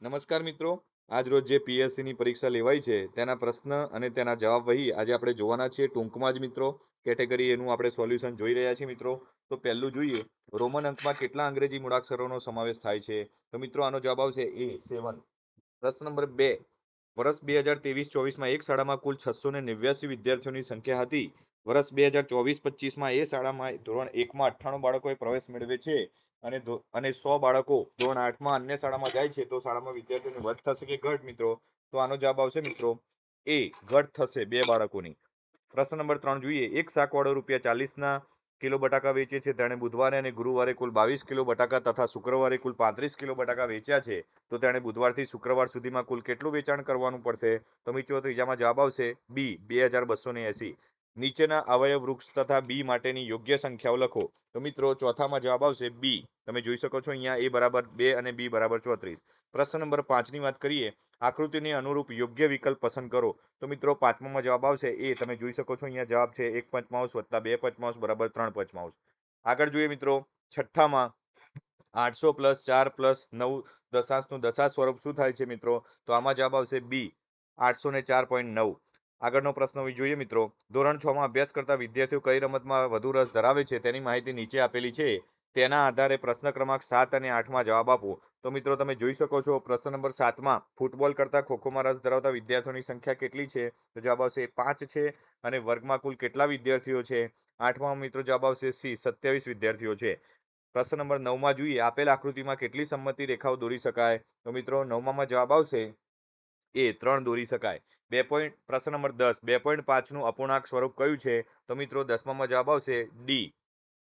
નમસ્કાર મિત્રો, આજ રોજ જે પીએસસીની પરીક્ષા લેવાઈ છે તેના પ્રશ્ન અને તેના જવાબ વહી આજે આપણે જોવાના છીએ ટૂંકમાં જ મિત્રો. કેટેગરી એનું આપણે સોલ્યુશન જોઈ રહ્યા છીએ મિત્રો. તો પહેલું જોઈએ, રોમન અંકમાં કેટલા અંગ્રેજી મૂળાક્ષરોનો સમાવેશ થાય છે? તો મિત્રો આનો જવાબ આવશે A 7. પ્રશ્ન નંબર 2, વર્ષ 2023-24માં એક શાળામાં કુલ 689 વિદ્યાર્થીઓની સંખ્યા હતી. વર્ષ 2024-25માં એ શાળામાં ધોરણ 1માં 98 બાળકોએ પ્રવેશ મેળવે છે અને 100 બાળકો ધોરણ 8માં અન્ય શાળામાં જાય છે, તો શાળામાં વિદ્યાર્થીઓની વધ થશે કે ઘટ મિત્રો? તો આનો જવાબ આવશે મિત્રો A, ઘટ થશે 2 બાળકોની. પ્રશ્ન નંબર 3 જોઈએ, એક શાકવાળો ₹40ના કિલો બટાકા વેચે છે. તેણે બુધવારે અને ગુરુવારે કુલ 22 કિલો બટાકા તથા શુક્રવારે કુલ 35 કિલો બટાકા વેચ્યા છે. તો તેણે બુધવારથી શુક્રવાર સુધીમાં કુલ કેટલું વેચાણ કરવાનું પડશે? તો મિત્રો ત્રીજામાં જવાબ આવશે B, 2280. નીચેના અવયવ વૃક્ષ તથા બી માટેની યોગ્ય સંખ્યાઓ લખો. તો મિત્રો ચોથામાં જવાબ આવશે B. તમે જોઈ શકો છો અહીંયા A બરાબર 2 અને B બરાબર 34. પ્રશ્ન નંબર 5ની વાત કરીએ, આકૃતિને અનુરૂપ યોગ્ય વિકલ્પ પસંદ કરો. તો મિત્રો પાંચમામાં જવાબ આવશે A. તમે જોઈ શકો છો અહીંયા જવાબ છે 1 પંચમાંશ વત્તા 2 પંચમાંશ બરાબર 3 પંચમાંશ. આગળ જોઈએ મિત્રો, છઠ્ઠામાં 800 પ્લસ 4 પ્લસ 9 દશાંશનું દશાંશ સ્વરૂપ શું થાય છે મિત્રો? તો આમાં જવાબ આવશે B, 804.9. આગળનો પ્રશ્ન જોઈએ મિત્રો, ધોરણ 6માં અભ્યાસ કરતા વિદ્યાર્થીઓ કઈ રમતમાં વધુ રસ ધરાવે છે તેની માહિતી નીચે આપેલી છે. તેના આધારે પ્રશ્ન ક્રમાંક 7 અને 8માં જવાબ આપો. તો મિત્રો તમે જોઈ શકો છો પ્રશ્ન નંબર 7માં ફૂટબોલ કરતા ખોખોમાં રસ ધરાવતા વિદ્યાર્થીઓની સંખ્યા કેટલી છે? તો જવાબ આવશે 5 છે. અને વર્ગમાં કુલ કેટલા વિદ્યાર્થીઓ છે? 8માં મિત્રો જવાબ આવશે C, 27 વિદ્યાર્થીઓ છે. પ્રશ્ન નંબર 9માં જોઈએ, આપેલ આકૃતિમાં કેટલી સમમિતિ રેખાઓ દોરી શકાય? તો મિત્રો 9માં જવાબ આવશે A, 3 દોરી શકાય. પ્રશ્ન નંબર 10, 2.5નું અપૂર્ણાંક સ્વરૂપ કયું છે? તો મિત્રો 10મામાં જવાબ આવશે D,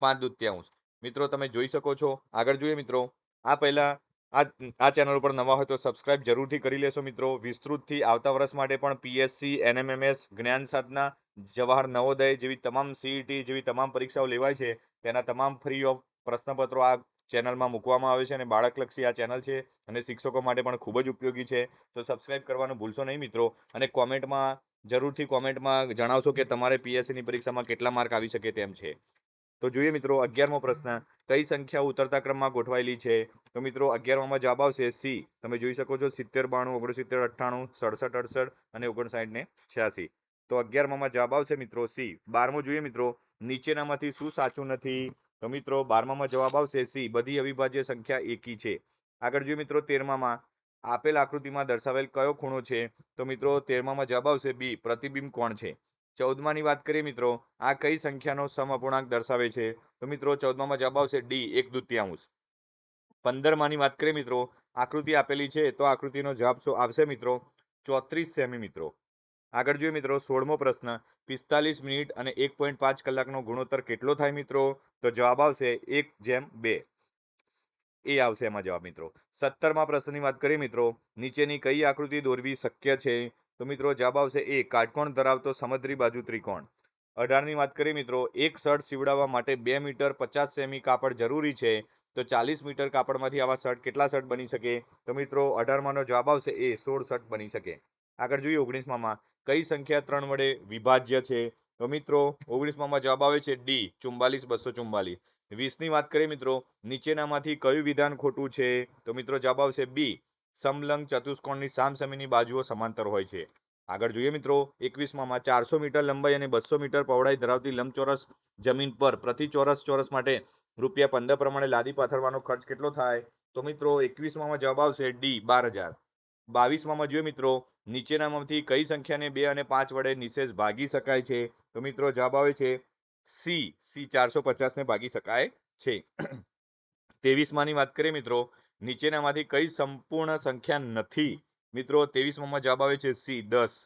5/2. મિત્રો તમે જોઈ શકો છો. આગળ જોઈએ મિત્રો, આ પહેલા આ ચેનલ ઉપર નવા હોય તો સબસ્ક્રાઇબ જરૂરથી કરી લેશો મિત્રો. વિસ્તૃતથી આવતા વર્ષ માટે પણ પીએસસી, એનએમએમએસ, જ્ઞાન સાધના, જવાહર નવોદય જેવી તમામ સીઈટી જેવી તમામ પરીક્ષાઓ લેવાય છે તેના તમામ ફ્રી ઓફ પ્રશ્નપત્રો આ ચેનલમાં મૂકવામાં આવે છે અને બાળકલક્ષી આ ચેનલ છે અને શિક્ષકો માટે પણ ખૂબ જ ઉપયોગી છે. તો સબસ્ક્રાઇબ કરવાનું ભૂલશો નહીં મિત્રો. અને જરૂરથી કોમેન્ટમાં જણાવશો કે તમારે પીએસસીની પરીક્ષામાં કેટલા માર્ક આવી શકે તેમ છે. તો જોઈએ મિત્રો 11મો પ્રશ્ન, કઈ સંખ્યાઓ ઉતરતા ક્રમમાં ગોઠવાયેલી છે? તો મિત્રો 11માં જવાબ આવશે C. તમે જોઈ શકો છો 70, 92, 69, 98, 67, 68 અને 59 ને 86. તો 11માં જવાબ આવશે મિત્રો C. 12મો જોઈએ મિત્રો, નીચેનામાંથી શું સાચું નથી? તો મિત્રો 12માં જવાબ આવશે C, બધી અવિભાજ્ય સંખ્યા એકી છે. આગળ જોઈએ મિત્રો 13માં આપેલ આકૃતિમાં દર્શાવેલ કયો ખૂણો છે? તો મિત્રો 13માં જવાબ આવશે B, પ્રતિબિંબ કોણ છે. 14માની વાત કરીએ મિત્રો, આ કઈ સંખ્યાનો સમઅપૂર્ણાંક દર્શાવે છે? તો મિત્રો 14માં જવાબ આવશે D, 1/2. 15માની વાત કરીએ મિત્રો, આકૃતિ આપેલી છે તો આકૃતિનો જવાબ શું આવશે મિત્રો? 34 સેમી મિત્રો. આગળ જોઈએ મિત્રો 16મો પ્રશ્ન, 45 મિનિટ અને 1.5 કલાકનો ગુણોત્તર કેટલો થાય મિત્રો? તો જવાબ આવશે 1/2. એ આવશે એમાં જવાબ મિત્રો. 17મા પ્રશ્નની વાત કરીએ મિત્રો, નીચેની કઈ આકૃતિ દોરવી શક્ય છે? તો મિત્રો જવાબ આવશે A, કાટકોણ ધરાવતો સમદ્રી બાજુ ત્રિકોણ. 18ની વાત કરીએ મિત્રો, એક શર્ટ સીવડાવવા માટે 2 મીટર 50 સેમી કાપડ જરૂરી છે. તો 40 મીટર કાપડમાંથી આવા કેટલા શર્ટ બની શકે? તો મિત્રો 18માનો જવાબ આવશે A, 16 શર્ટ બની શકે. આગળ જોઈએ 19માં, કઈ સંખ્યા 3 વડે વિભાજ્ય છે? તો મિત્રો 19માં જવાબ આવે છે D, 44244. 20ની વાત કરીએ મિત્રો, નીચેનામાંથી કયું વિધાન ખોટું છે? તો મિત્રો જવાબ આવશે B, સમલંબ ચતુષ્કોણની સામસામેની બાજુઓ સમાંતર હોય છે. આગળ જોઈએ મિત્રો 21માં, 400 મીટર લંબાઈ અને 200 મીટર પહોળાઈ ધરાવતી લંબચોરસ જમીન પર પ્રતિ ચોરસ માટે ₹15 પ્રમાણે લાદી પાથરવાનો ખર્ચ કેટલો થાય? તો મિત્રો 21માં જવાબ આવશે D, 12,000. 22માં જોઈએ મિત્રો, નીચેનામાંથી કઈ સંખ્યાને 2 અને 5 વડે નિશેષ ભાગી શકાય છે? તો મિત્રો જવાબ આવે છે C, 450 ને ભાગી શકાય છે. 23માની વાત કરીએ મિત્રો, નીચેનામાંથી કઈ સંપૂર્ણ સંખ્યા નથી? મિત્રો 23માં જવાબ આવે છે C, 10.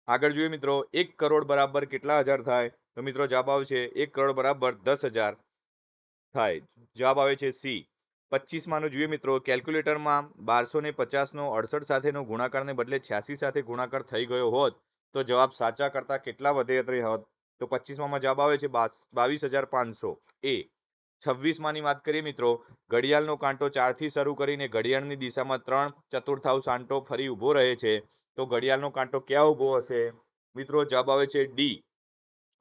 આગળ જોઈએ મિત્રો, 1 કરોડ બરાબર કેટલા હજાર થાય? તો મિત્રો જવાબ આવે છે 1 કરોડ બરાબર 10,000 થાય. જવાબ આવે છે C. 25માનું જોઈએ મિત્રો, કેલ્ક્યુલેટરમાં 1250નો 68 સાથેનો ગુણાકારને બદલે 86 સાથે ગુણાકાર થઈ ગયો હોત તો જવાબ સાચા કરતા કેટલા વધારે હોત? તો 25માં જવાબ આવે છે 22,500 A. 26માની વાત કરીએ મિત્રો, ઘડિયાળનો કાંટો 4 થી શરૂ કરીને ઘડિયાળની દિશામાં 3/4 આંટો ફરી ઊભો રહે છે, તો ઘડિયાળનો કાંટો ક્યાં ઊભો હશે? મિત્રો જવાબ આવે છે D.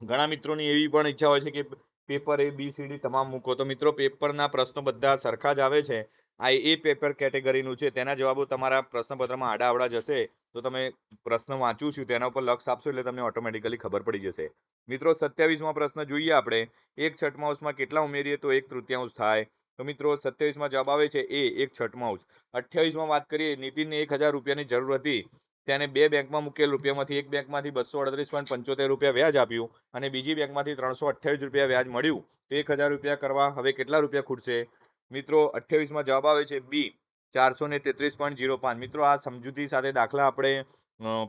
ઘણા મિત્રોની એવી પણ ઈચ્છા હોય છે કે પેપર ABCD તમામ મૂકો. તો મિત્રો પેપરના પ્રશ્નો બધા સરખા જ આવે છે આ એ પેપર કેટેગરીનું છે. તેના જવાબો તમારા પ્રશ્નપત્રમાં આડાઅવળા જશે તો તમે પ્રશ્ન વાંચું છું તેના ઉપર લક્ષ આપશો એટલે તમને ઓટોમેટિકલી ખબર પડી જશે. મિત્રો 27મો પ્રશ્ન જોઈએ આપણે. 1/6 કેટલા ઉમેરીએ તો 1/3 થાય? તો મિત્રો 27માં જવાબ આવે છે એ 1/6. 28માં વાત કરીએ, નીતિનને 1000 રૂપિયાની જરૂર હતી. તેને 2 બેંકમાં મૂકેલ રૂપિયામાંથી એક બેંકમાંથી 238.75 રૂપિયા વ્યાજ આપ્યું અને બીજી બેંકમાંથી 328 રૂપિયા વ્યાજ મળ્યું. તો 1000 રૂપિયા કરવા હવે કેટલા રૂપિયા ખૂટશે? મિત્રો 28માં જવાબ આવે છે બી 433.05. મિત્રો આ સમજૂતી સાથે દાખલા આપણે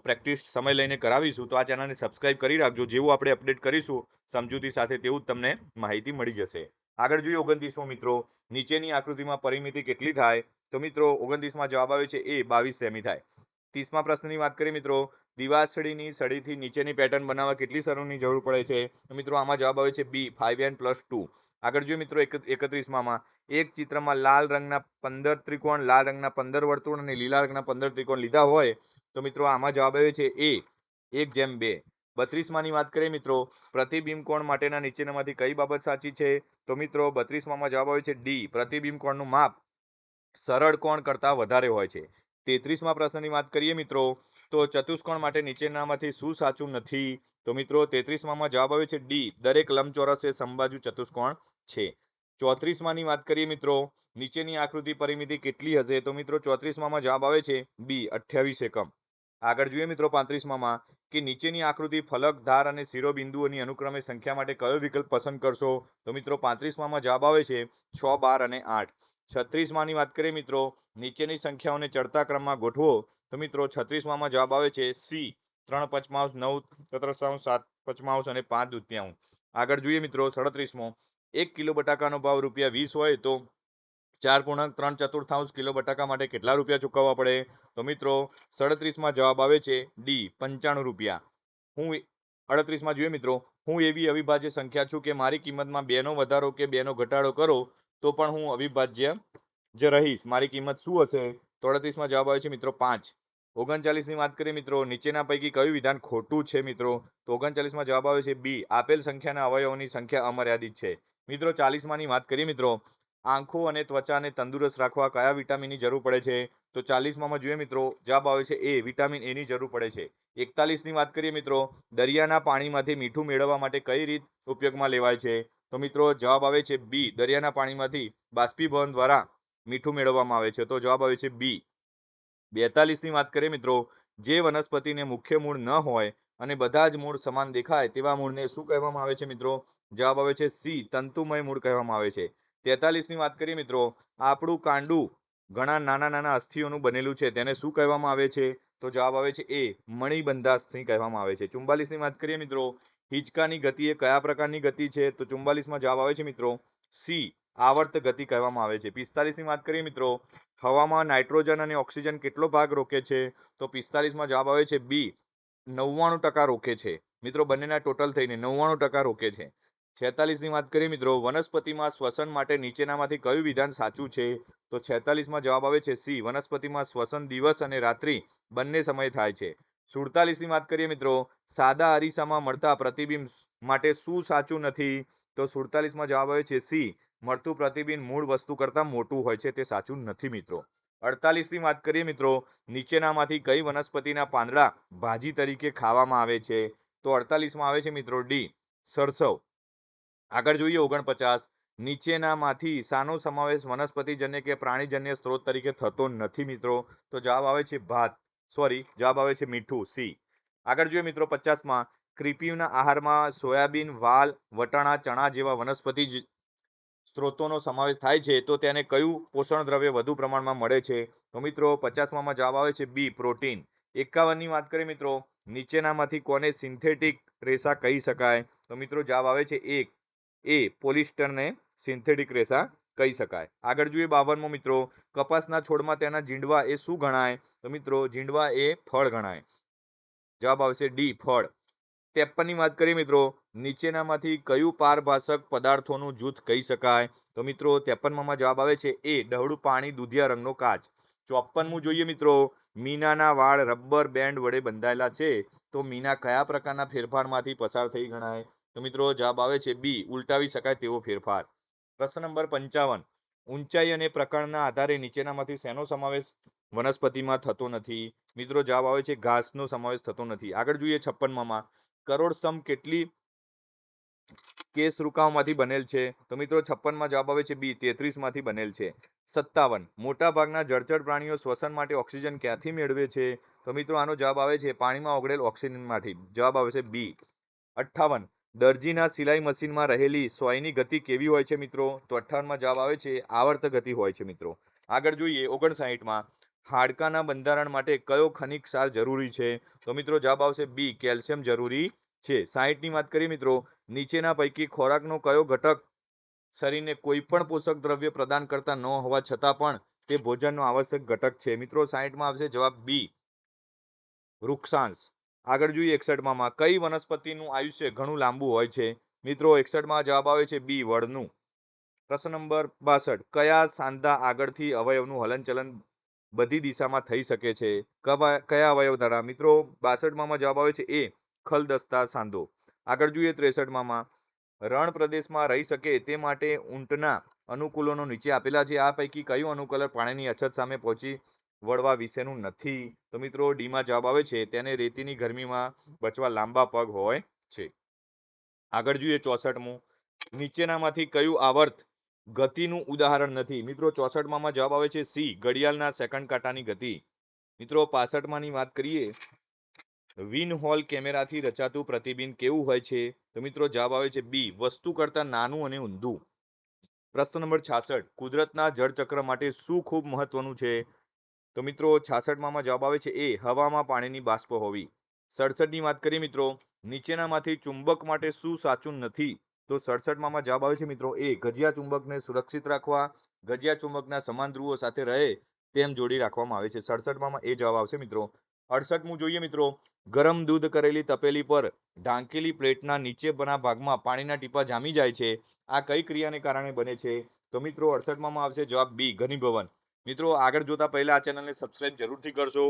પ્રેક્ટિસ સમય લઈને કરાવીશું. તો આ ચેનલને સબસ્ક્રાઇબ કરી રાખજો. જેવું આપણે અપડેટ કરીશું સમજૂતી સાથે તેવું જ તમને માહિતી મળી જશે. આગળ જોઈએ 29મો મિત્રો. નીચેની આકૃતિમાં પરિમિતિ કેટલી થાય? તો મિત્રો 29માં જવાબ આવે છે એ 22 સેમી થાય. 30મા પ્રશ્નની વાત કરીએ મિત્રો. દિવાસળીની સળીથી નીચેની પેટર્ન બનાવવા કેટલી સરોની જરૂર પડે છે? તો મિત્રો આમાં જવાબ આવે છે બી 5n + 2. આગળ જોઈએ મિત્રો 31માં. એક ચિત્રમાં લાલ રંગના 15 ત્રિકોણ, લાલ રંગના 15 વર્તુળ અને લીલા રંગના 15 ત્રિકોણ લીધા હોય તો મિત્રો આમાં જવાબ આવે છે એ 1:2. 32માની વાત કરીએ મિત્રો. પ્રતિબિંબ કોણ માટેના નીચેનામાંથી કઈ બાબત સાચી છે? તો મિત્રો 32માં જવાબ આવે છે ડી. પ્રતિબિંબ કોણનું માપ સરળ કોણ કરતાં વધારે હોય છે. 33મા પ્રશ્નની વાત કરીએ મિત્રો તો ચતુષ્કોણ માટે નીચેનામાંથી શું સાચું નથી? તો મિત્રો 33માં જવાબ આવે છે ડી. દરેક લંબચોરસ એ સમબાજુ ચતુષ્કોણ છે. 34માની વાત કરીએ મિત્રો. નીચેની આકૃતિ પરિમિતિ કેટલી હશે? તો મિત્રો 34માં જવાબ આવે છે બી 28 એકમ. આગળ જોઈએ મિત્રો 35માં કે નીચેની આકૃતિ ફલક, ધાર અને શિરોબિંદુઓની અનુક્રમે સંખ્યા માટે કયો વિકલ્પ પસંદ કરશો? તો મિત્રો 35માં જવાબ આવે છે 6, 12 અને 8. 36માની વાત કરીએ મિત્રો. નીચેની સંખ્યાઓને ચડતા ક્રમમાં ગોઠવો. તો મિત્રો 36માં જવાબ આવે છે સી 3/5, 9/4, 7/5 અને 5/2. આગળ જોઈએ મિત્રો 37મો. 1 કિલો બટાકાનો ભાવ ₹20 હોય તો 4.3 કિલો બટાકા માટે કેટલા રૂપિયા ચૂકવવા પડે? તો મિત્રો 37માં જવાબ આવે છે ડી 95 રૂપિયા. 38માં જોઈએ મિત્રો. હું એવી અવિભાજ્ય સંખ્યા છું કે મારી કિંમતમાં 2નો વધારો કે 2નો ઘટાડો કરો તો પણ હું અવિભાજ્ય જ રહીશ. મારી કિંમત શું હશે? તો 38માં જવાબ આવે છે મિત્રો 5. 39ની વાત કરીએ મિત્રો. નીચેના પૈકી કયું વિધાન ખોટું છે મિત્રો? તો 39માં જવાબ આવે છે બી. આપેલ સંખ્યાના અવયવોની સંખ્યા અમર્યાદિત છે. મિત્રો 40માની વાત કરીએ મિત્રો. આંખો અને ત્વચાને તંદુરસ્ત રાખવા કયા વિટામિનની જરૂર પડે છે? તો 40માં જોઈએ મિત્રો. જવાબ આવે છે એ વિટામિન એની જરૂર પડે છે. 41ની વાત કરીએ મિત્રો. દરિયાના પાણીમાંથી મીઠું મેળવવા માટે કઈ રીત ઉપયોગમાં લેવાય છે? તો મિત્રો જવાબ આવે છે બી. દરિયાના પાણીમાંથી બાષ્પીભવન દ્વારા મીઠું મેળવવામાં આવે છે. તો જવાબ આવે છે બી. 42ની વાત કરીએ મિત્રો. જે વનસ્પતિને મુખ્ય મૂળ ન હોય અને બધા જ મૂળ સમાન દેખાય તેવા મૂળને શું કહેવામાં આવે છે મિત્રો? જવાબ આવે છે સી. તંતુમય મૂળ કહેવામાં આવે છે. 43ની વાત કરીએ મિત્રો. આપણું કાંડું ઘણા નાના નાના અસ્થિઓનું બનેલું છે તેને શું કહેવામાં આવે છે? તો જવાબ આવે છે એ મણિબંધાસ્થિ કહેવામાં આવે છે. 44ની વાત કરીએ મિત્રો. હિંચકાની ગતિ એ કયા પ્રકારની ગતિ છે? તો 44માં જવાબ આવે છે મિત્રો સી. આવર્ત ગતિ કહેવામાં આવે છે. 45ની વાત કરીએ મિત્રો. હવામાં નાઇટ્રોજન અને ઓક્સિજન કેટલો ભાગ રોકે છે? તો 45માં જવાબ આવે છે બી. 99% રોકે છે. મિત્રો બંનેના ટોટલ થઈને 99% રોકે છે. 46ની વાત કરીએ મિત્રો. વનસ્પતિમાં શ્વસન માટે નીચેનામાંથી કયું વિધાન સાચું છે? તો 46માં જવાબ આવે છે સી. વનસ્પતિમાં શ્વસન દિવસ અને રાત્રિ બંને સમય થાય છે. 47ની વાત કરીએ મિત્રો. સાદા અરીસામાં મળતા પ્રતિબિંબ માટે શું સાચું નથી? તો 47માં જવાબ આવે છે સી. મળતું પ્રતિબિંબ મૂળ વસ્તુ કરતાં મોટું હોય છે તે સાચું નથી મિત્રો. 48ની વાત કરીએ મિત્રો. નીચેનામાંથી કઈ વનસ્પતિના પાંદડા ભાજી તરીકે ખાવામાં આવે છે? તો 48માં આવે છે મિત્રો ડી. સરસવ. આગળ જોઈએ 49. નીચેનામાંથી શાનો સમાવેશ વનસ્પતિજન્ય કે પ્રાણીજન્ય સ્ત્રોત તરીકે થતો નથી મિત્રો? તો જવાબ આવે છે જવાબ આવે છે મીઠું સી. આગળ જોઈએ મિત્રો 50માં. ક્રિપીના આહારમાં સોયાબીન, વાલ, વટાણા, ચણા જેવા વનસ્પતિ સ્ત્રોતોનો સમાવેશ થાય છે તો તેને કયું પોષણ દ્રવ્ય વધુ પ્રમાણમાં મળે છે? તો મિત્રો 50માં જવાબ આવે છે બી. પ્રોટીન. 51ની વાત કરીએ મિત્રો. નીચેનામાંથી કોને સિન્થેટિક રેસા કહી શકાય? તો મિત્રો જવાબ આવે છે એ પોલિસ્ટરને સિન્થેટિક રેસા કહી શકાય. આગળ જોઈએ 52મો મિત્રો. કપાસના છોડમાં તેના જીંડવા એ શું ગણાય? તો મિત્રો જીંડવા એ ફળ ગણાય. જવાબ આવશે ડી. ફળ. 53ની વાત કરીએ મિત્રો. નીચેનામાંથી કયું પારભાષક પદાર્થોનું જૂથ કહી શકાય? તો મિત્રો 53માં જવાબ આવે છે એ. ડહળું પાણી, દુધિયા રંગનો કાચ. 54મું જોઈએ મિત્રો. મીનાના વાળ રબર બેન્ડ વડે બંધાયેલા છે તો મીના કયા પ્રકારના ફેરફારમાંથી પસાર થઈ ગણાય? તો મિત્રો જવાબ આવે છે બી. ઉલટાવી શકાય તેવો ફેરફાર. પ્રશ્ન નંબર 55. ઊંચાઈ અને પ્રકારના આધારે નીચેનામાંથી શેનો સમાવેશ વનસ્પતિમાં થતો નથી? મિત્રો જવાબ આવે છે ઘાસનો સમાવેશ થતો નથી. આગળ જોઈએ 56માં કરોડ સ્તંભ કેટલી કેશરૂકાઓમાંથી બનેલ છે? તો મિત્રો 56માં જવાબ આવે છે બી 33 માંથી બનેલ છે. 57 મોટા ભાગના જળચર પ્રાણીઓ શ્વસન માટે ઓક્સિજન ક્યાંથી મેળવે છે? તો મિત્રો આનો જવાબ આવે છે પાણીમાં ઓગળેલ ઓક્સિજનમાંથી. જવાબ આવે છે બી. 58 દરજીના સિલાઈ મશીનમાં રહેલી સોયની ગતિ કેવી હોય છે મિત્રો? તો 58માં જવાબ આવે છે આવર્ત ગતિ હોય છે મિત્રો. આગળ જોઈએ 59માં હાડકાના બંધારણ માટે કયો ખનિજ ક્ષાર જરૂરી છે? તો મિત્રો જવાબ આવશે બી કેલ્શિયમ જરૂરી છે. 60ની વાત કરીએ મિત્રો નીચેના પૈકી ખોરાકનો કયો ઘટક શરીરને કોઈ પણ પોષક દ્રવ્ય પ્રદાન કરતા ન હોવા છતાં પણ તે ભોજનનો આવશ્યક ઘટક છે? મિત્રો 60માં આવશે જવાબ બી વૃક્ષાંશ. આગળ જોઈએ 61માં કઈ વનસ્પતિનું આયુષ્ય ઘણું લાંબુ હોય છે? મિત્રો 61માં જવાબ આવે છે બી વડનું. પ્રશ્ન નંબર 62 કયા સાંધા આગળથી અવયવનું હલનચલન બધી દિશામાં થઈ શકે છે? કયા અવયવ દ્વારા? મિત્રો 62માં જવાબ આવે છે એ ખલદસ્તા સાંધો. આગળ જોઈએ 63માં રણ પ્રદેશમાં રહી શકે તે માટે ઊંટના અનુકૂલનો નીચે આપેલા છે. આ પૈકી કયું અનુકૂલન પાણીની અછત સામે પહોંચી વળવા વિશેનું નથી? તો મિત્રો ડીમાં જવાબ આવે છે તેને રેતીની ગરમીમાં બચવા લાંબા પગ હોય છે. આગળ જોઈએ 64મું નીચેનામાંથી કયું આવર્ત ગતિનું ઉદાહરણ નથી? મિત્રો 64માં જવાબ આવે છે સી ઘડિયાળના સેકન્ડ કાંટાની ગતિ. મિત્રો 65માની વાત કરીએ વિન હોલ કેમેરાથી રચાતું પ્રતિબિંબ કેવું હોય છે? તો મિત્રો જવાબ આવે છે બી વસ્તુ કરતાં નાનું અને ઊંધું. પ્રશ્ન નંબર 66 કુદરતના જળચક્ર માટે શું ખૂબ મહત્વનું છે? તો મિત્રો 66માં જવાબ આવે છે એ હવામાં પાણીની બાષ્પ હોવી. 67ની વાત કરીએ મિત્રો નીચેનામાંથી ચુંબક માટે શું સાચું નથી? તો 67માં જવાબ આવે છે મિત્રો એ ગજિયા ચુંબકને સુરક્ષિત રાખવા ગજિયા ચુંબકના સમાન ધ્રુવો સાથે રહે તેમ જોડી રાખવામાં આવે છે. 67માં એ જવાબ આવશે મિત્રો. 68મું જોઈએ મિત્રો ગરમ દૂધ કરેલી તપેલી પર ઢાંકેલી પ્લેટના નીચેના ભાગમાં પાણીના ટીપા જામી જાય છે. આ કઈ ક્રિયાને કારણે બને છે? તો મિત્રો 68માં આવશે જવાબ બી ઘનીભવન. મિત્રો આગળ જોતા પહેલા આ ચેનલને સબસ્ક્રાઇબ જરૂરથી કરશો.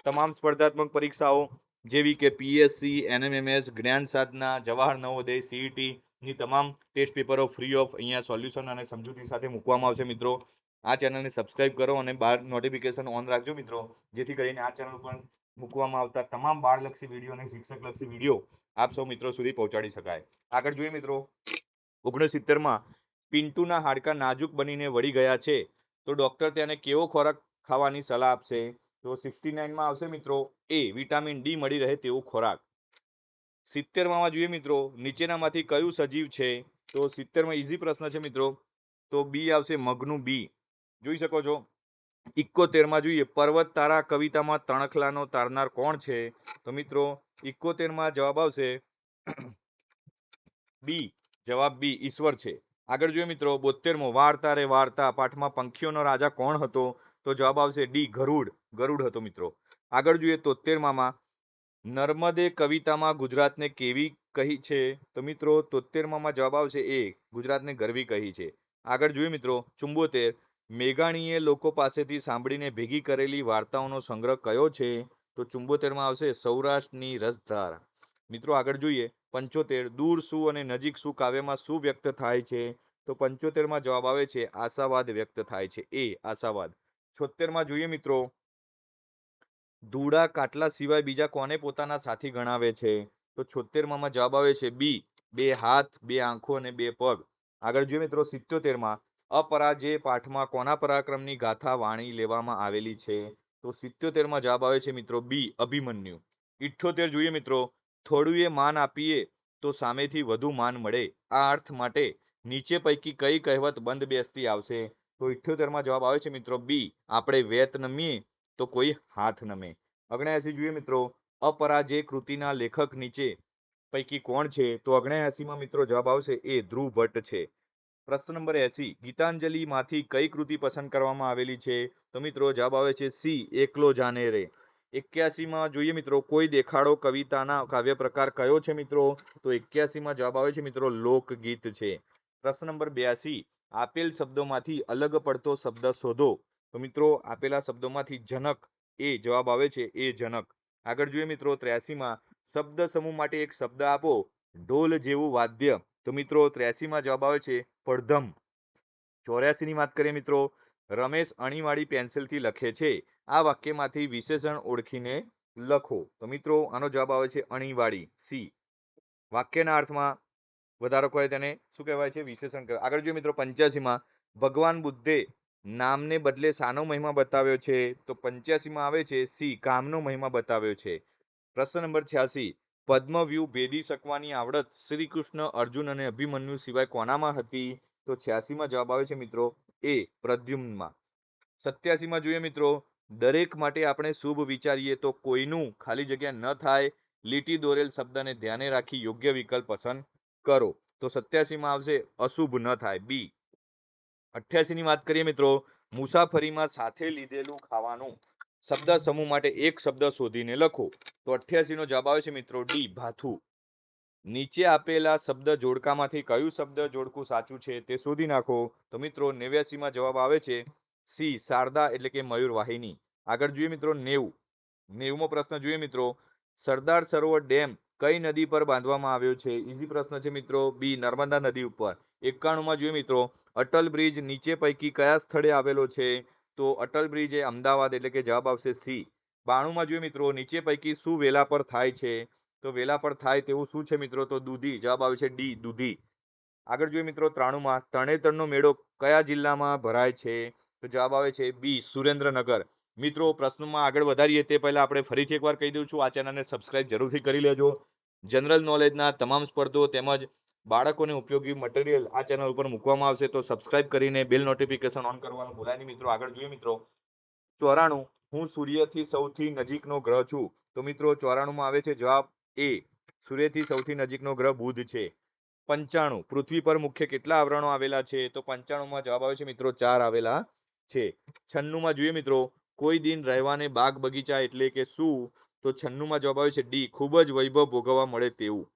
તમામ સ્પર્ધાત્મક પરીક્ષાઓ જેવી કે પીએસસી, એનએમએમએસ, જ્ઞાન સાધના, જવાહર નવોદય, સીઈટી ની તમામ ટેસ્ટ પેપરો ફ્રી ઓફ અહીંયા સોલ્યુશન અને સમજૂતી સાથે મૂકવામાં આવશે મિત્રો. આ ચેનલને સબસ્ક્રાઇબ કરો અને બાર નોટિફિકેશન ઓન રાખજો મિત્રો જેથી કરીને આ ચેનલ પર મૂકવામાં આવતા તમામ બાળલક્ષી વિડીયો અને શિક્ષકલક્ષી વિડીયો આપ સૌ મિત્રો સુધી પહોંચાડી શકાય. આગળ જોઈએ મિત્રો 69માં પિન્ટુના હાડકાં નાજુક બનીને વળી ગયા છે તો ડોક્ટર તેને કેવો ખોરાક ખાવાની સલાહ આપશે? તો 69માં આવશે મિત્રો એ વિટામિન ડી મળી રહે તેવો ખોરાક. 70માં જોઈએ મિત્રો નીચેનામાંથી કયું સજીવ છે? તો 70માં ઈઝી પ્રશ્ન છે મિત્રો તો બી આવશે મગનું બી. જોઈ શકો છો 71માં જોઈએ પર્વત તારા કવિતામાં તણખલાનો તારનાર કોણ છે? તો મિત્રો 71માં જવાબ આવશે બી જવાબ બી ઈશ્વર છે. આગળ જોઈએ મિત્રો 72મો વાર્તા રે વાર્તા પાઠમાં પંખીઓનો રાજા કોણ હતો? તો જવાબ આવશે ડી ગરુડ હતો મિત્રો. આગળ જોઈએ 73માં નર્મદે કવિતામાં ગુજરાતને કેવી કહી છે? તો મિત્રો 73માં જવાબ આવશે એ ગુજરાતને ગરવી કહી છે. આગળ જોઈએ મિત્રો 74 મેઘાણીએ લોકો પાસેથી સાંભળીને ભેગી કરેલી વાર્તાઓનો સંગ્રહ કયો છે? તો 74માં આવશે સૌરાષ્ટ્રની રસધાર. મિત્રો આગળ જોઈએ 75 દૂર શું અને નજીક શું કાવ્યમાં શું વ્યક્ત થાય છે? તો 75માં જવાબ આવે છે આશાવાદ વ્યક્ત થાય છે એ આશાવાદ. 76માં જોઈએ મિત્રો ધૂળા કાટલા સિવાય બીજા કોને પોતાના સાથી ગણાવે છે? તો 76માં જવાબ આવે છે બી 2 હાથ 2 આંખો અને 2 પગ. આગળ જોઈએ મિત્રો 77માં અપરાજેય પાઠમાં કોના પરાક્રમની ગાથા વાણી લેવામાં આવેલી છે? તો 77માં જવાબ આવે છે મિત્રો બી અભિમન્યુ. 78 જોઈએ મિત્રો થોડું માન આપીએ તો સામેથી વધુ માન મળે આ અર્થ માટે નીચે પૈકી કઈ કહેવત બંધ બેસતી આવશે? તો 78માં જવાબ આવે છે મિત્રો બી આપણે વેત નમીએ તો કોઈ હાથ નમે. 79 જોઈએ મિત્રો અપરાજેય કૃતિના લેખક નીચે પૈકી કોણ છે? તો 79માં મિત્રો જવાબ આવશે એ ધ્રુવ ભટ્ટ છે. પ્રશ્ન નંબર 80 ગીતાંજલિમાંથી કઈ કૃતિ પસંદ કરવામાં આવેલી છે? તો મિત્રો જવાબ આવે છે સી એકલો જાને રે. 81માં જોઈએ મિત્રો કોઈ દેખાડો કવિતાના કાવ્ય પ્રકાર કયો છે મિત્રો? તો 81માં જવાબ આવે છે મિત્રો લોકગીત છે. પ્રશ્ન નંબર 82 આપેલ શબ્દોમાંથી અલગ પડતો શબ્દ શોધો. તો મિત્રો આપેલા શબ્દોમાંથી જનક એ જવાબ આવે છે એ જનક. આગળ જોઈએ મિત્રો 83માં શબ્દ સમૂહ માટે એક શબ્દ આપો ઢોલ જેવું વાદ્ય. તો મિત્રો 83માં જવાબ આવે છે પડધમ. 84 ની વાત કરીએ મિત્રો, રમેશ અણીવાળી પેન્સિલથી લખે છે, આ વાક્યમાંથી વિશેષણ ઓળખીને લખો. તો મિત્રો આનો જવાબ આવે છે અણીવાળી, સી. વાક્યના અર્થમાં વધારો કરે તેને શું કહેવાય છે? વિશેષણ કહેવાય. આગળ જોઈએ મિત્રો 85માં, ભગવાન બુદ્ધે નામને બદલે શાનો મહિમા બતાવ્યો છે? તો 85માં આવે છે સી, કામનો મહિમા બતાવ્યો છે. પ્રશ્ન નંબર 86, પદ્મવ્યૂહ ભેદી શકવાની આવડત શ્રી કૃષ્ણ, અર્જુન અને અભિમન્યુ સિવાય કોનામાં હતી? તો 86માં જવાબ આવે છે મિત્રો એ, પ્રદ્યુમ્નમાં. 87માં જોઈએ મિત્રો, દરેક માટે આપણે શુભ વિચારીએ તો કોઈનું ખાલી જગ્યા ન થાય, લીટી દોરેલ શબ્દને ધ્યાને રાખી યોગ્ય વિકલ્પ પસંદ કરો. તો 87માં આવશે અશુભ ન થાય, બી. 88 ની વાત કરીએ મિત્રો, મુસાફરીમાં સાથે લીધેલું ખાવાનું શબ્દ સમૂહ માટે એક શબ્દ શોધીને લખો. તો 88 નો જવાબ આવે છે મિત્રો ડી, ભાથું. નીચે આપેલા શબ્દ જોડકામાંથી કયું શબ્દ જોડકું સાચું છે તે શોધી નાખો. તો મિત્રો 89માં જવાબ આવે છે સી, શારદા એટલે કે મયુર વાહિની. આગળ જોઈએ મિત્રો 90મો પ્રશ્ન જોઈએ મિત્રો, સરદાર સરોવર ડેમ કઈ નદી પર બાંધવામાં આવ્યો છે? ઈઝી પ્રશ્ન છે મિત્રો, બી, નર્મદા નદી ઉપર. 91માં જોઈએ મિત્રો, અટલ બ્રિજ નીચે પૈકી કયા સ્થળે આવેલો છે? તો અટલ બ્રિજ એ અમદાવાદ એટલે કે જવાબ આવશે સી. 92માં જોઈએ મિત્રો, નીચે પૈકી શું વેલા પર થાય છે? તો વેલા પર થાય તેવું શું છે મિત્રો? તો દૂધી, જવાબ આવે છે ડી, દૂધી. આગળ જોઈએ મિત્રો 93માં, તરણેતરનો મેળો કયા જિલ્લામાં ભરાય છે? તો જવાબ આવે છે બી, સુરેન્દ્રનગર. મિત્રો પ્રશ્નોમાં આગળ વધારીએ તે પહેલા આપણે ફરીથી એકવાર કહી દઉં છું, આ ચેનલને સબસ્ક્રાઇબ જરૂરથી કરી લેજો. જનરલ નોલેજના તમામ સ્પર્ધો તેમજ બાળકોને ઉપયોગી મટીરિયલ આ ચેનલ ઉપર મૂકવામાં આવશે, તો સબસ્ક્રાઇબ કરીને બેલ નોટિફિકેશન ઓન કરવાનું ભૂલાય નહીં મિત્રો. આગળ જોઈએ મિત્રો 94, હું સૂર્યથી સૌથી નજીકનો ગ્રહ છું. તો મિત્રો 94માં આવે છે જવાબ એ, સૂર્યથી સૌથી નજીકનો ગ્રહ બુધ છે. 95, પૃથ્વી પર મુખ્ય કેટલા આવરણો આવેલા છે? તો 95માં જવાબ આવે છે મિત્રો 4 આવેલા છે. 96માં જોઈએ મિત્રો, કોઈ દિન રહેવાને બાગ બગીચા એટલે કે શું? તો 96માં જવાબ આવે છે ડી, ખૂબ જ વૈભવ ભોગવવા મળે તેવું.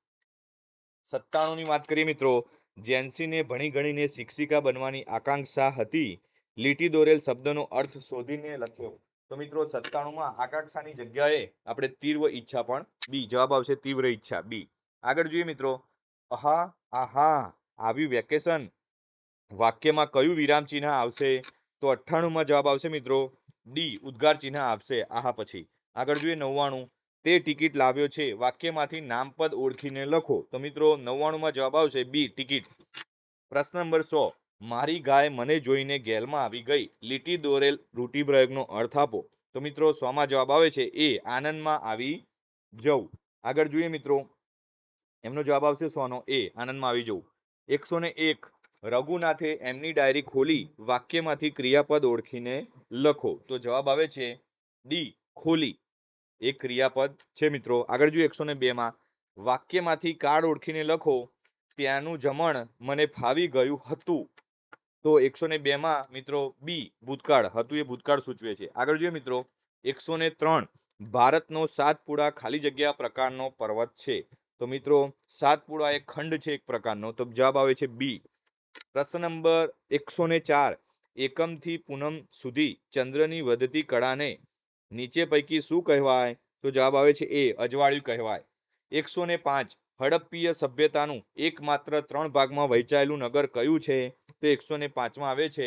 97ની વાત કરીએ મિત્રો, જેન્સીને ભણી ગણીને શિક્ષિકા બનવાની આકાંક્ષા હતી, લીટી દોરેલ શબ્દનો અર્થ શોધીને લખ્યો. તો મિત્રો 97માં આકાંક્ષાની જગ્યાએ આપણે તીવ્ર ઈચ્છા પણ બી, જવાબ આવશે તીવ્ર ઈચ્છા, બી. આગળ જોઈએ મિત્રો, આહા આહા આવ્યું વેકેશન વાક્યમાં કયું વિરામ ચિહ્ન આવશે? તો 98માં જવાબ આવશે મિત્રો ડી, ઉદ્ગાર ચિહ્ન આવશે આહા પછી. આગળ જોઈએ 99, તે ટિકિટ લાવ્યો છે વાક્યમાંથી નામપદ ઓળખીને લખો. તો મિત્રો 99માં જવાબ આવશે બી, ટિકિટ. પ્રશ્ન નંબર 100, મારી ગાય મને જોઈને ગેલમાં આવી ગઈ, લીટી દોરેલ રૂઢિપ્રયોગનો અર્થ આપો. તો મિત્રો 100માં જવાબ આવે છે એ, આનંદમાં આવી જવું. આગળ જોઈએ મિત્રો, એમનો જવાબ આવશે 100નો એ, આનંદમાં આવી જવું. 101, રઘુનાથે એમની ડાયરી ખોલી વાક્યમાંથી ક્રિયાપદ ઓળખીને લખો. તો જવાબ આવે છે ડી, ખોલી. એક ક્રિયાપદ છે મિત્રો. આગળ જોઈએ 102માં, વાક્યમાંથી કાર્ડ ઓળખીને લખો, ત્યાંનું જમણ મને ફાવી ગયું હતું. તો 102માં મિત્રો બી, ભૂતકાળ, હતું એ ભૂતકાળ સૂચવે છે. આગળ જોઈએ મિત્રો 103, ભારતનો સાતપુડા ખાલી જગ્યા પ્રકારનો પર્વત છે. તો મિત્રો સાતપુડા એક ખંડ છે એક પ્રકારનો, તો જવાબ આવે છે બી. પ્રશ્ન નંબર 104, એકમથી પૂનમ સુધી ચંદ્રની વધતી કળાને નીચે પૈકી શું કહેવાય? તો જવાબ આવે છે એ, અજવાળિયું કહેવાય. 105, હડપ્પીય સભ્યતાનું એકમાત્ર 3 ભાગમાં વહેંચાયેલું નગર કયું છે? તો 105માં આવે છે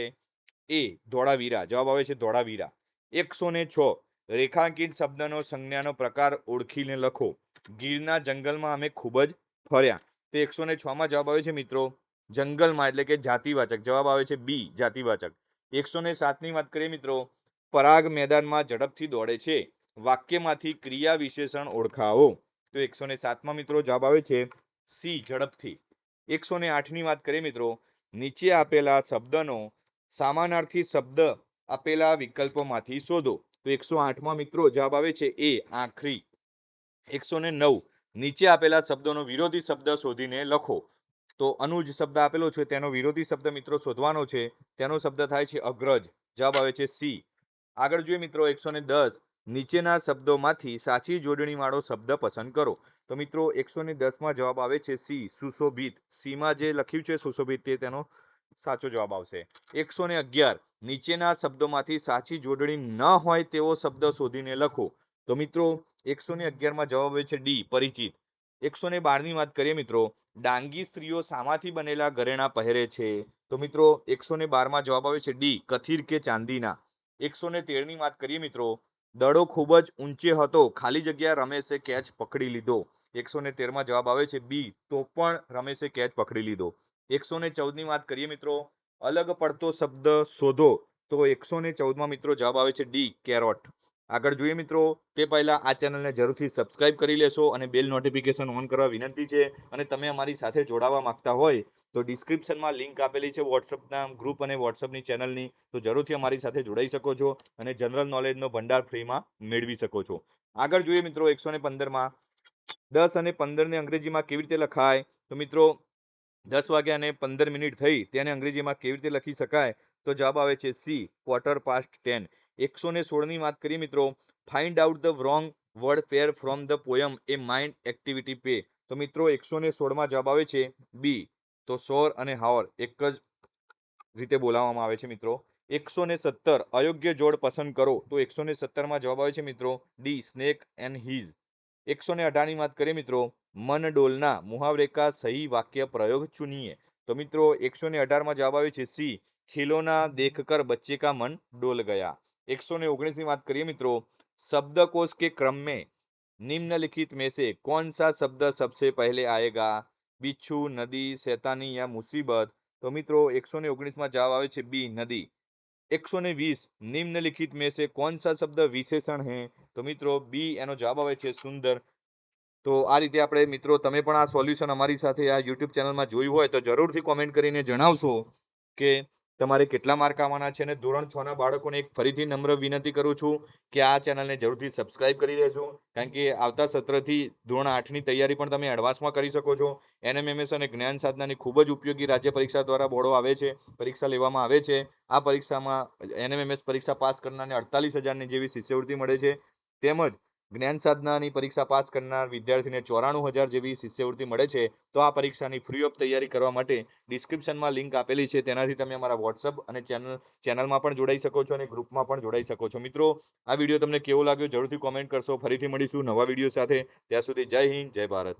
એ, ધોળાવીરા, જવાબ આવે છે ધોળાવીરા. 106, રેખાંકિત શબ્દનો સંજ્ઞાનો પ્રકાર ઓળખીને લખો, ગીરના જંગલમાં અમે ખૂબ જ ફર્યા. તો 106માં જવાબ આવે છે મિત્રો જંગલમાં એટલે કે જાતિવાચક, જવાબ આવે છે બી, જાતિવાચક. 107ની વાત કરીએ મિત્રો, પરાગ મેદાનમાં ઝડપથી દોડે છે, વાક્યમાંથી ક્રિયા વિશેષણ ઓળખાવો. તો 107માં મિત્રો જવાબ આવે છે સી, ઝડપથી. 108ની વાત કરીએ મિત્રો, નીચે આપેલા શબ્દનો સમાનાર્થી શબ્દ આપેલા વિકલ્પોમાંથી શોધો. તો 108માં મિત્રો જવાબ આવે છે એ, આખરી. 109, નીચે આપેલા શબ્દોનો વિરોધી શબ્દ શોધીને લખો. તો અનુજ શબ્દ આપેલો છે તેનો વિરોધી શબ્દ મિત્રો શોધવાનો છે, તેનો શબ્દ થાય છે અગ્રજ, જવાબ આવે છે સી. આગળ જોઈએ મિત્રો 110, નીચેના શબ્દોમાંથી સાચી જોડણી વાળો શબ્દ પસંદ કરો. તો મિત્રો 110માં જવાબ આવે છે સી, સુશોભિત. સીમાં જે લખ્યું છે સુશોભિત તે તેનો સાચો જવાબ આવશે. 111, નીચેના શબ્દોમાંથી સાચી જોડણી ન હોય તેવો શબ્દ શોધીને લખો. તો મિત્રો 111માં જવાબ આવે છે ડી, પરિચિત. 112ની વાત કરીએ મિત્રો, ડાંગી સ્ત્રીઓ શામાંથી બનેલા ઘરેણાં પહેરે છે? તો મિત્રો 112માં જવાબ આવે છે ડી, કથિર કે ચાંદીના. 113ની વાત કરીએ મિત્રો, દડો ખૂબ જ ઊંચે હતો, ખાલી જગ્યા રમેશે કેચ પકડી લીધો. 113માં જવાબ આવે છે બી, તો પણ રમેશે કેચ પકડી લીધો. 114ની વાત કરીએ મિત્રો, અલગ પડતો શબ્દ શોધો. તો 114માં મિત્રો જવાબ આવે છે ડી, કેરોટ. આગળ જોઈએ મિત્રો, તે પહેલા આ ચેનલને જરૂરથી સબસ્ક્રાઇબ કરી લેશો અને બેલ નોટિફિકેશન ઓન કરવા વિનંતી છે. અને તમે અમારી સાથે જોડાવા માંગતા હોય તો ડિસ્ક્રિપ્શનમાં લિંક આપેલી છે વોટ્સઅપના ગ્રુપ અને વોટ્સઅપની ચેનલની, તો જરૂરથી અમારી સાથે જોડાઈ શકો છો અને જનરલ નોલેજનો ભંડાર ફ્રીમાં મેળવી શકો છો. આગળ જોઈએ મિત્રો 115માં, 10 અને 15ને અંગ્રેજીમાં કેવી રીતે લખાય? તો મિત્રો 10 વાગ્યા અને 15 મિનિટ થઈ તેને અંગ્રેજીમાં કેવી રીતે લખી શકાય? તો જવાબ આવે છે સી, quarter past 10. 116ની વાત કરીએ મિત્રો, find out the wrong word pair from the poem a mind activity pay. તો મિત્રો 116માં જવાબ આવે છે બી, તો સોર અને હાવર એક જ રીતે બોલાવવામાં આવે છે મિત્રો. 117 અયોગ્ય જોડ પસંદ કરો. તો 117માં જવાબ આવે છે મિત્રો ડી, સ્નેક એન્ડ હીઝ. 118ની વાત કરીએ મિત્રો, મન ડોલના મુહાવરે કા સહી વાક્ય પ્રયોગ ચुनिए. તો મિત્રો 118માં જવાબ આવે છે સી, ખिलौना देखकर बच्चे का मन डोल गया. 119ની વાત કરીએ મિત્રો, शब्दकोश के क्रम में निम्नलिखित में से कौन सा शब्द सबसे पहले आएगा? बिच्छू, नदी, शैतानी या मुसीबत. तो મિત્રો 119માં જવાબ આવે છે બી, નદી. 120 निम्नलिखित में से कौन सा शब्द विशेषण है? તો મિત્રો બી એનો જવાબ આવે છે સુંદર. તો આ રીતે આપણે મિત્રો, તમે પણ આ સોલ્યુશન અમારી સાથે આ યુટ્યુબ ચેનલમાં જોયું હોય તો જરૂરથી કોમેન્ટ કરીને જણાવશો કે તમારે કેટલા માર્ક આવવાના છે. અને ધોરણ 6 ના બાળકોને એક ફરીથી નમ્ર વિનંતી કરું છું કે આ ચેનલને જરૂરથી સબસ્ક્રાઇબ કરી લેજો, કારણ કે આવતા સત્રથી ધોરણ 8ની તૈયારી પણ તમે એડવાન્સમાં કરી શકો છો. એનએમએમએસ અને જ્ઞાન સાધનાની ખૂબ જ ઉપયોગી રાજ્ય પરીક્ષા દ્વારા બોર્ડો આવે છે, પરીક્ષા લેવામાં આવે છે. આ પરીક્ષામાં એનએમએમએસ પરીક્ષા પાસ કરનારને 48,000ની જેવી શિષ્યવૃત્તિ મળે છે, તેમજ જ્ઞાન સાધનાની પરીક્ષા પાસ કરનાર વિદ્યાર્થીને 94,000 જેવી શિષ્યવૃત્તિ મળે છે. તો આ પરીક્ષાની ફ્રી ઓફ તૈયારી કરવા માટે ડિસ્ક્રિપ્શનમાં લિંક આપેલી છે, તેનાથી તમે અમારા વોટ્સઅપ અને ચેનલમાં પણ જોડાઈ શકો છો અને ગ્રુપમાં પણ જોડાઈ શકો છો. મિત્રો, આ વિડીયો તમને કેવો લાગ્યો જરૂરથી કોમેન્ટ કરશો. ફરીથી મળીશું નવા વિડીયો સાથે. ત્યાં સુધી જય હિન્દ, જય ભારત.